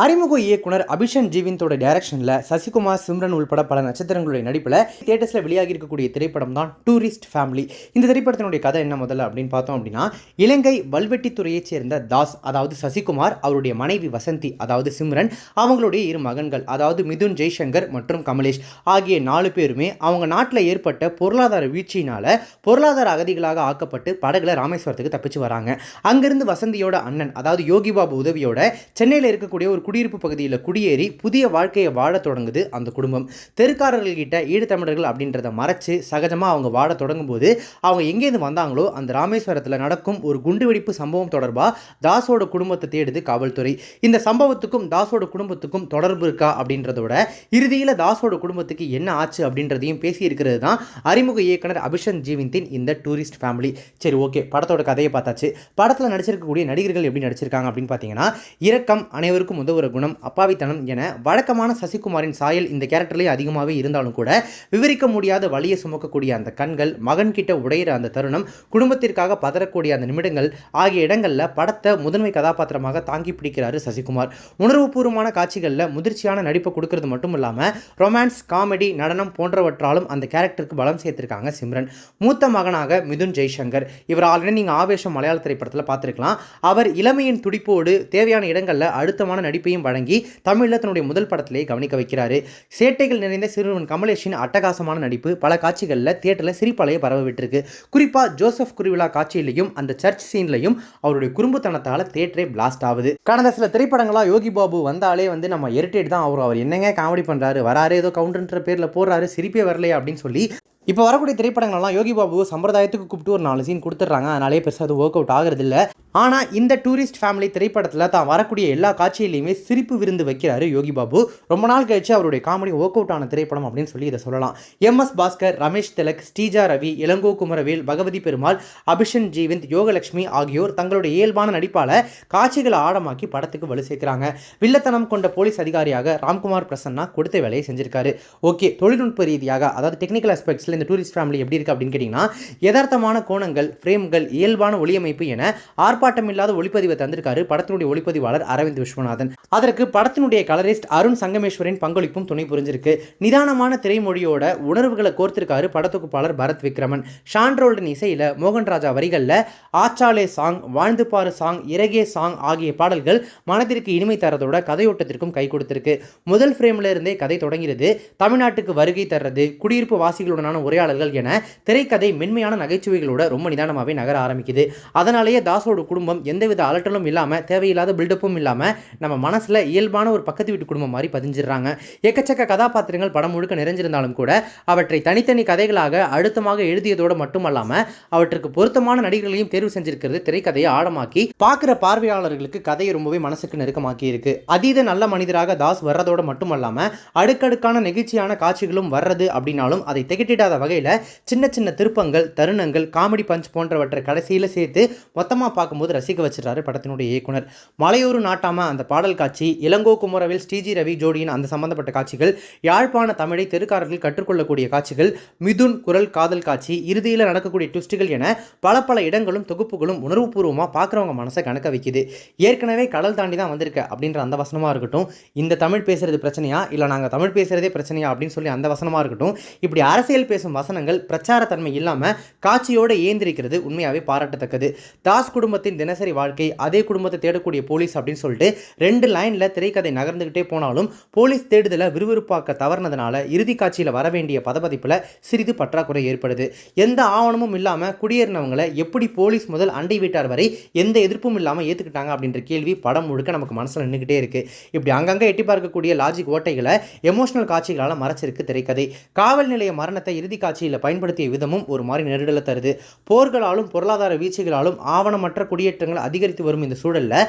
அறிமுக இயக்குனர் அபிஷன் ஜீவிந்தோட டைரக்ஷனில் சசிகுமார், சிம்ரன் உள்பட பல நட்சத்திரங்களுடைய நடிப்பில் தியேட்டர்ஸில் வெளியாகி இருக்கக்கூடிய திரைப்படம் தான் டூரிஸ்ட் ஃபேமிலி. இந்த திரைப்படத்தினுடைய கதை என்ன முதல்ல அப்படின்னு பார்த்தோம் அப்படின்னா, இலங்கை வல்வெட்டித்துறையைச் சேர்ந்த தாஸ், அதாவது சசிகுமார், அவருடைய மனைவி வசந்தி, அதாவது சிம்ரன், அவங்களுடைய இரு மகன்கள், அதாவது மிதுன், ஜெய்சங்கர் மற்றும் கமலேஷ் ஆகிய 4 பேருமே அவங்க நாட்டில் ஏற்பட்ட பொருளாதார வீழ்ச்சியினால் பொருளாதார அகதிகளாக ஆக்கப்பட்டு படகுல ராமேஸ்வரத்துக்கு தப்பிச்சு வராங்க. அங்கிருந்து வசந்தியோட அண்ணன், அதாவது யோகி பாபு உதவியோட சென்னையில் இருக்கக்கூடிய ஒரு குடியிருப்பு பகுதியில் குடியேறி புதிய வாழ்க்கையை வாழ தொடங்குது அந்த குடும்பம். தெருக்காரர்கள்கிட்ட ஈழத்தமிழர்கள் அப்படின்றத மறைச்சு சகஜமாக அவங்க வாழ தொடங்கும் போது அவங்க எங்கேருந்து வந்தாங்களோ அந்த ராமேஸ்வரத்தில் நடக்கும் ஒரு குண்டுவெடிப்பு சம்பவம் தொடர்பாக தாஸோட குடும்பத்தை தேடுது காவல்துறை. இந்த சம்பவத்துக்கும் தாஸோட குடும்பத்துக்கும் தொடர்பு இருக்கா அப்படின்றதோட இறுதியில் தாஸோட குடும்பத்துக்கு என்ன ஆச்சு அப்படின்றதையும் பேசி இருக்கிறது தான் அறிமுக இயக்குனர் அபிஷன் ஜீவிந்தின் இந்த டூரிஸ்ட் ஃபேமிலி. சரி, ஓகே, படத்தோட கதையை பார்த்தாச்சு. படத்தில் நடிச்சிருக்கக்கூடிய நடிகர்கள் எப்படி நடிச்சிருக்காங்க அப்படின்னு பார்த்தீங்கன்னா, இரக்கம், அனைவருக்கும் உதவுற குணம், அப்பாவித்தனம் என வழக்கமான சசிகுமாரின் சாயல் இந்த கேரக்டர்லேயே அதிகமாகவே இருந்தாலும் கூட விவரிக்க முடியாத வலியை சுமக்கக்கூடிய அந்த கண்கள், மகன் கிட்ட உடையிற அந்த தருணம், குடும்பத்திற்காக பதறக்கூடிய அந்த நிமிடங்கள் ஆகிய இடங்களில் படத்தை முதன்மை கதாபாத்திரமாக தாங்கி பிடிக்கிறாரு சசிகுமார். உணர்வுபூர்வமான காட்சிகளில் முதிர்ச்சியான நடிப்பை கொடுக்கறது மட்டும் இல்லாமல் ரொமான்ஸ், காமெடி, நடனம் போன்றவற்றாலும் அந்த கேரக்டருக்கு பலம் சேர்த்திருக்காங்க சிம்ரன். மூத்த மகனாக மிதுன் ஜெய்சங்கர், இவர் ஆல்ரெடி நீங்கள் ஆவேசம் மலையாள திரைப்படத்தில் பார்த்துருக்கலாம். அவர் இளமையின் துடிப்போடு தேவையான இடங்களில் அழுத்தமான நடிப்பையும் வழங்கி தமிழில் தன்னுடைய முதல் படத்திலேயே கவனிக்க வைக்கிறாரு. சேட்டைகள் நிறைந்த சிறுவன் கமலேஷின் அட்டகாசமான நடிப்பு பல காட்சிகளில் தியேட்டரில் சிரிப்பலையை பரவ விட்டுருக்கு. குறிப்பாக ஜோசப் குருவிழா காட்சியிலையும் அந்த சர்ச் சீன்லையும் அவருடைய குறும்புத்தனத்தால் தியேட்டரே பிளாஸ்ட் ஆகுது. கடந்த சில திரைப்படங்களாக யோகி பாபு வந்தாலே நம்ம இரிட்டேட் தான். அவர் என்னங்க காமெடி பண்ணுறாரு, வராரு, ஏதோ கவுண்டர்ன்ற பேரில் போடுறாரு, சிரிப்பே வரலையே அப்படின்னு சொல்லி இப்போ வரக்கூடிய திரைப்படங்கள்லாம் யோகி பாபு சம்பிரதாயத்துக்கு கூப்பிட்டு ஒரு 4 சீன் கொடுத்துட்றாங்க. அதனாலே பெருசாக அது ஒர்க் அவுட் ஆகிறதில்ல. ஆனால் இந்த டூரிஸ்ட் ஃபேமிலி திரைப்படத்தில் தான் வரக்கூடிய எல்லா காட்சியிலையுமே சிரிப்பு விருந்து வைக்கிறாரு யோகி பாபு. ரொம்ப நாள் கழிச்சு அவருடைய காமெடி ஒர்க் அவுட் ஆன திரைப்படம் அப்படின்னு சொல்லி இதை சொல்லலாம். எம்.எஸ். பாஸ்கர், ரமேஷ் திலக், ஸ்ரீஜா ரவி, இளங்கோ குமரவேல், பகவதி பெருமாள், அபிஷன் ஜீவிந்த், யோகலட்சுமி ஆகியோர் தங்களுடைய இயல்பான நடிப்பால் காட்சிகளை ஆழமாக்கி படத்துக்கு வலு சேர்க்கிறாங்க. வில்லத்தனம் கொண்ட போலீஸ் அதிகாரியாக ராம்குமார் பிரசன்னா கொடுத்த வேலையை செஞ்சிருக்காரு. ஓகே, தொழில்நுட்ப ரீதியாக, அதாவது டெக்னிக்கல் ஆஸ்பெக்ட்ஸில் இந்த டூரிஸ்ட் ஃபேமிலி எப்படி இருக்குது அப்படின்னு கேட்டிங்கன்னா, யதார்த்தமான கோணங்கள், ஃப்ரேம்கள், இயல்பான ஒளியமைப்பு என ஆர்ப்பாட்டம் இல்லாத ஒளிப்பதிவை தந்திருக்காரு படத்தினுடைய ஒளிப்பதிவாளர் அரவிந்த் விஸ்வநாதன். அதற்கு படத்தினுடைய கலரிஸ்ட் அருண் சங்கமேஸ்வரின் பங்களிப்பும் துணை புரிஞ்சிருக்கு. நிதானமான திரைமொழியோட உணர்வுகளை கோர்த்திருக்காரு படத்தொகுப்பாளர் பரத் விக்ரமன். ஷான்ரோல்டன் இசையில் மோகன்ராஜா வரிகளில் ஆச்சாலே சாங், வாழ்ந்து பாரு சாங், இறகே சாங் ஆகிய பாடல்கள் மனதிற்கு இனிமை தரதோட கதையோட்டத்திற்கும் கை கொடுத்திருக்கு. முதல் ஃப்ரேம்ல இருந்தே கதை தொடங்கிறது. தமிழ்நாட்டுக்கு வருகை தர்றது, குடியிருப்பு வாசிகளுடனான உரையாடல்கள் என திரைக்கதை மென்மையான நகைச்சுவைகளோட ரொம்ப நிதானமாகவே நகர ஆரம்பிக்குது. அதனாலேயே தாஸோட குடும்பம் எந்தவித அலட்டலும் இல்லாமல், தேவையில்லாத பில்டப்பும் இல்லாமல் நம்ம மனசில் இயல்பான ஒரு பக்கத்து வீட்டு குடும்பம் மாதிரி பதிஞ்சிடறாங்க. எக்கச்சக்க கதாபாத்திரங்கள் படம் முழுக்க நிறைஞ்சிருந்தாலும் கூட அவற்றை தனித்தனி கதைகளாக அழுத்தமாக எழுதியதோடு மட்டுமல்லாமல் அவற்றுக்கு பொருத்தமான நடிகர்களையும் தேர்வு செஞ்சிருக்கிறது திரைக்கதையை ஆழமாக்கி பார்க்குற பார்வையாளர்களுக்கு கதையை ரொம்பவே மனசுக்கு நெருக்கமாக்கி இருக்கு. அதீத நல்ல மனிதராக தாஸ் வர்றதோடு மட்டுமல்லாமல் அடுக்கடுக்கான நெகிழ்ச்சியான காட்சிகளும் வர்றது அப்படின்னாலும் அதை திகட்டிடாத வகையில் சின்ன சின்ன திருப்பங்கள், தருணங்கள், காமெடி பஞ்ச் போன்றவற்றை கடைசியில் சேர்த்து மொத்தமாக பார்க்கும்போது ரசிக்க வச்சிடறாரு படத்தினுடைய இயக்குனர். மலையூர் நாட்டாம அந்த பாடல் காட்சி, இளங்கோ குமரவேல், ஸ்ரீஜி ரவி ஜோடியின் அந்த சம்பந்தப்பட்ட காட்சிகள், யாழ்ப்பாண தமிழை தெருக்காரர்கள் கற்றுக்கொள்ளக்கூடிய காட்சிகள், மிதுன் குரல் காதல் காட்சி, இறுதியில் நடக்கக்கூடிய ட்விஸ்டுகள் என பல இடங்களும் தொகுப்புகளும் உணர்வுபூர்வமாக பார்க்குறவங்க மனசை கணக்க வைக்குது. ஏற்கனவே கடல் தாண்டி தான் வந்திருக்க அப்படின்ற அந்த வசனமாக இருக்கட்டும், இந்த தமிழ் பேசுறது பிரச்சனையா இல்லை நாங்கள் தமிழ் பேசுறதே பிரச்சனையா அப்படின்னு சொல்லி அந்த வசனமாக இருக்கட்டும், இப்படி அரசியல் பேசும் வசனங்கள் பிரச்சாரத்தன்மை இல்லாமல் காட்சியோடு ஏந்திருக்கிறது உண்மையாகவே பாராட்டத்தக்கது. தாஸ் குடும்பத்தின் தினசரி வாழ்க்கை, அதே குடும்பத்தை தேடக்கூடிய போலீஸ் அப்படின்னு சொல்லிட்டு 2 லைனில் திரைக்கதை நகர்ந்துகிட்டே போனாலும் போலீஸ் தேடுதலை விறுவிறுப்பாக்க தவறுனதுனால இறுதி காட்சியில் வர வேண்டிய பதபதிப்பில் சிறிது பற்றாக்குறை ஏற்படுது. எந்த ஆவணமும் இல்லாமல் குடியேறினவங்களை எப்படி போலீஸ் முதல் அண்டை வீட்டார் வரை எந்த எதிர்ப்பும் இல்லாமல் ஏற்றுக்கிட்டாங்க அப்படின்ற கேள்வி படம் முழுக்க நமக்கு மனசில் நின்றுக்கிட்டே இருக்குது. இப்படி அங்கங்கே எட்டி பார்க்கக்கூடிய லாஜிக் ஓட்டைகளை எமோஷனல் காட்சிகளால் மறைச்சிருக்கு திரைக்கதை. காவல் நிலைய மரணத்தை இறுதி காட்சியில் பயன்படுத்திய விதமும் ஒரு மாதிரி நெருடலை தருது. போர்களாலும் பொருளாதார வீழ்ச்சிகளாலும் ஆவணமற்ற குடியேற்றங்கள் அதிகரித்து வரும் இந்த சூழலில்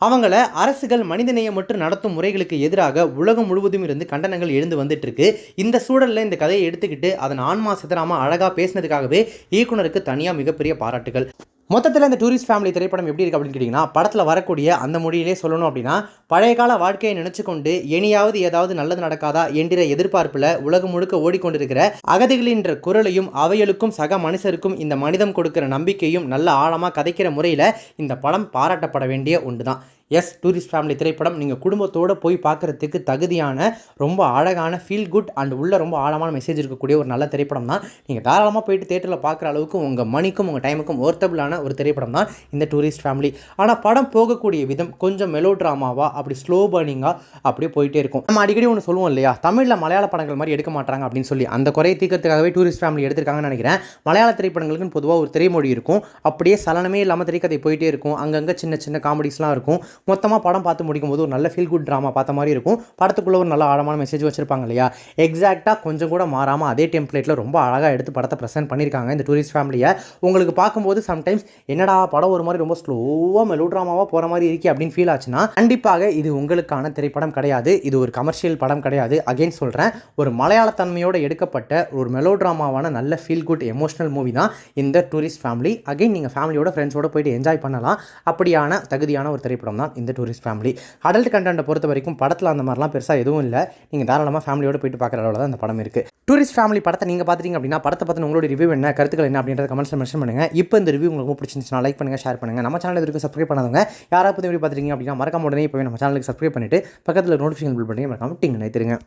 அவங்கள அரசுகள் மனிதநேயமற்று நடத்தும் முறைகளுக்கு எதிராக உலகம் முழுவதும் இருந்து கண்டனங்கள் எழுந்து வந்துட்டு இருக்கு. இந்த சூழலில் இந்த கதையை எடுத்துக்கிட்டு அதன் ஆன்மா சிதறாமல் அழகாக பேசினதுக்காகவே இயக்குனருக்கு தனியாக மிகப்பெரிய பாராட்டுகள். மொத்தத்தில் இந்த டூரிஸ்ட் ஃபேமிலி திரைப்படம் எப்படி இருக்குது அப்படின்னு கேட்டிங்கன்னா, படத்தில் வரக்கூடிய அந்த மொழியிலே சொல்லணும் அப்படின்னா, பழைய கால வாழ்க்கையை நினச்சி கொண்டு இனியாவது ஏதாவது நல்லது நடக்காதா என்கிற எதிர்பார்ப்பில் உலகம் முழுக்க ஓடிக்கொண்டிருக்கிற அகதிகளின்ற குரலையும் அவைகளுக்கும் சக மனுஷருக்கும் இந்த மனிதம் கொடுக்கிற நம்பிக்கையும் நல்ல ஆழமாக கதைக்கிற முறையில் இந்த படம் பாராட்டப்பட வேண்டிய ஒன்று தான். எஸ், டூரிஸ்ட் ஃபேமிலி திரைப்படம் நீங்கள் குடும்பத்தோடு போய் பார்க்குறதுக்கு தகுதியான ரொம்ப அழகான ஃபீல் குட் அண்ட் உள்ள ரொம்ப ஆழமான மெசேஜ் இருக்கக்கூடிய ஒரு நல்ல திரைப்படம் தான். நீங்கள் தாராளமாக போயிட்டு தேட்டரில் பார்க்குற அளவுக்கு உங்கள் மணிக்கும் உங்கள் டைமுக்கும் ஒர்த்தபிளான ஒரு திரைப்படம் தான் இந்த டூரிஸ்ட் ஃபேமிலி. ஆனால் படம் போகக்கூடிய விதம் கொஞ்சம் மெலோ ட்ராமாவாக அப்படி ஸ்லோ பர்னிங்காக அப்படியே போயிட்டே இருக்கும். நம்ம அடிக்கடி ஒன்று சொல்லுவோம் இல்லையா, தமிழில் மலையாள படங்கள் மாதிரி எடுக்க மாட்டாங்க அப்படின்னு சொல்லி, அந்த குறையை தீர்க்கறதுக்காகவே டூரிஸ்ட் ஃபேமிலி எடுத்திருக்காங்கன்னு நினைக்கிறேன். மலையாள திரைப்படங்களுக்குன்னு பொதுவாக ஒரு திரைமொழி இருக்கும், அப்படியே சலனமே இல்லாமல் திரைக்கதை போயிட்டே இருக்கும், அங்கங்கே சின்ன சின்ன காமெடிஸ்லாம் இருக்கும். மொத்தமாக படம் பார்த்து முடிக்கும் போது ஒரு நல்ல ஃபீல் குட் ட்ராமா பார்த்த மாதிரி இருக்கும். படத்துக்குள்ளே ஒரு நல்ல ஆழமான மெசேஜ் வச்சிருப்பாங்க இல்லையா, எக்ஸாக்டாக கொஞ்சம் கூட மாறாமல் அதே டெம்ப்ளேட்டில் ரொம்ப அழகாக எடுத்து படத்தை ப்ரெசென்ட் பண்ணியிருக்காங்க இந்த டூரிஸ்ட் ஃபேமிலியை. உங்களுக்கு பார்க்கும்போது சம்டைம்ஸ் என்னடா படம் ஒரு மாதிரி ரொம்ப ஸ்லோவாக மெலோ ட்ராமாவாக போகிற மாதிரி இருக்கே அப்படின்னு ஃபீல் ஆச்சுன்னா, கண்டிப்பாக இது உங்களுக்கான திரைப்படம் கிடையாது. இது ஒரு கமர்ஷியல் படம் கிடையாது. அகைன் சொல்கிறேன், ஒரு மலையாள தன்மையோடு எடுக்கப்பட்ட ஒரு மெலோ ட்ராமாவான நல்ல ஃபீல் குட் எமோஷனல் மூவி தான் இந்த டூரிஸ்ட் ஃபேமிலி. அகைன் நீங்கள் ஃபேமிலியோட ஃப்ரெண்ட்ஸோடு போயிட்டு என்ஜாய் பண்ணலாம். அப்படியான தகுதியான ஒரு திரைப்படம் தான் இந்த டூரிஸ்ட் ஃபேமிலி. அடல்ட் கண்டென்ட்டை பொறுத்த வரைக்கும் படத்தில் அந்த மாதிரிலாம் பெருசாக எதுவும் இல்லை. நீங்கள் தாராளமாக ஃபேமிலியோடு போயிட்டு பார்க்குற அளவில் தான் இந்த படம் இருக்குது. டூரிஸ்ட் ஃபேமிலி படத்தை நீங்கள் பார்த்துட்டீங்க அப்படின்னா, படத்தை பார்த்து உங்களோட ரிவ்யூ என்ன, கருத்துக்கள் என்ன அப்படின்றத கமெண்ட்ஸில் மென்ஷன் பண்ணுங்கள். இப்போ இந்த ரிவ்யூ உங்களுக்கு பிடிச்சிருந்துச்சுன்னா லைக் பண்ணுங்கள், ஷேர் பண்ணுங்கள். நம்ம சேனல் இதுக்கு சப்ஸ்கிரைப் பண்ணாதவங்க யாராவது வீடியோ பார்த்துட்டீங்க அப்படின்னா மறக்காம உடனே இப்போ நம்ம சேனலுக்கு சப்ஸ்கிரைப் பண்ணிவிட்டு பக்கத்தில் நோட்டிஃபிகேஷன் பில் பண்ணி மறக்காம டிங் நினைத்துருங்க.